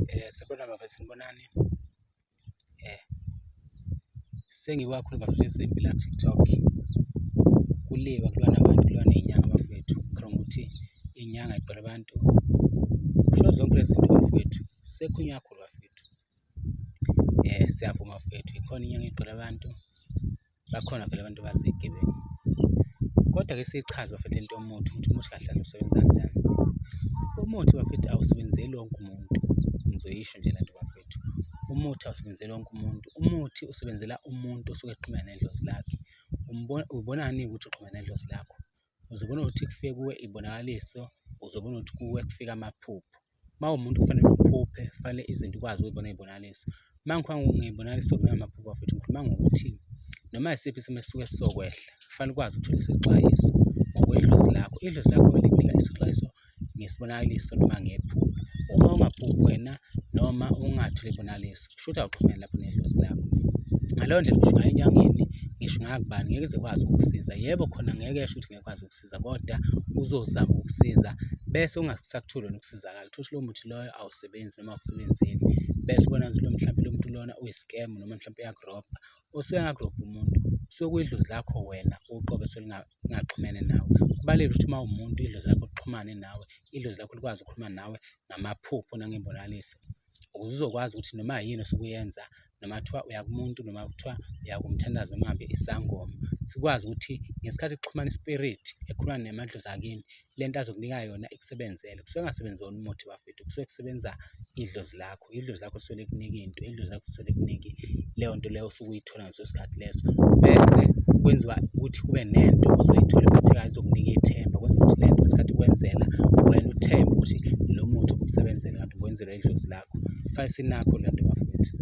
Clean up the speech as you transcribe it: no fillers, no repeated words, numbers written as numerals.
Sabona bafethu, ngibonani. Sengiwakhuluma bafethu izimpi la ku-TikTok. Kuliwa kulwa nabantu, kulwa ney'nyanga bafethu. Ngicabanga ukuthi iy'nyanga y'gcwele abantu. Kusho zonke lezi zinto bafethu. Sekhunywa kakhulu bafethu. Siyavuma bafethu, ikhona inyanga igcwele abantu. Bakhona vele abantu abazigebengu. Kodwa-ke siyichaze bafethu lento yomuthi ukuthi umuthi kahle kahle usebenza kanjani. Umuthi bafethu awusebenzeli wonke umuntu. Ngizoyisho nje lento bafethu. Umuthi awusebenzeli wonke umuntu. Umuthi usebenzela umuntu osuke exhumene nedlozi lakhe. Ubonani ukuthi uxhumene nedlozi lakho? Uzobona ukuthi kufike kuwe ibonakaliso, uzobona ukuthi kuwe kufika amaphupho. Uma umuntu kufanele uphuphe, kufanele izinto ukwazi ukuyibona iy'bonakaliso. Uma ngikhuluma ngey'bonakaliso kunamaphupho bafethu, ngikhuluma ngokuthi noma yisiphi isimo esisuke sizokwehla, kufanele ukwazi ukuthola isexwayiso ngokwedlozi lakho. Idlozi lakho likunika isexwayiso ngesibonakaliso noma ngephupho. Uma ungaphuphi wena noma ungatholi ibonakaliso, kusho ukuthi awuxhumene lapho nedlozi lakho. Ngaleyo ndlela ngisho ngayo enyangeni, ngisho ngakubani ngeke zekwazi ukukusiza. Yebo, khona ngeke esho ukuthi ngeke kwazi ukukusiza, kodwa uzozama ukukusiza bese ungasakutholi wena ukusizakala. Uthole ukuthi lowo muthi loyo awusebenzi noma awukusebenzeli. Bese ubona lo mhlampe lo muntu lona uyi-scam noma mhlampe uyakurobha. Usuke engakurobhi umuntu, usuke kuyidlozi lakho wena uqobe lingaxhumene nawe. Kubalulekile ukuthi uma umuntu idlozi lakho lixhumane nawe, idlozi lakho likwazi ukukhuluma nawe ngamaphupho nangebonakaliso. Ukuze uzokwazi ukuthi noma yini osuke uyenza, noma kuthiwa uya kumuntu, noma kuthiwa uya kumthandazo, noma ngabe isangoma, sikwazi ukuthi ngesikhathi kuxhumana i-spirit ekhuluma namadlozi akini, le nto azokunika yona ikusebenzele. Kusuke kungasebenzi wona umuthi bafethu, kusuke kusebenza idlozi lakho. Idlozi lakho lisuke likunike into, idlozi lakho lisuke likunike leyo nto leyo osuke uyithola ngaleso sikhathi leso. Bese kwenziwa ukuthi kube nento ozoyithola ephathekayo ezokunika ithemba, kwenza ukuthi lento ngesikhathi kwenzela wena uthembe ukuthi lo muthi ukusebenzela kanti ukwenzelwa idlozi lakho. Kufanele sinakho lento bafethu.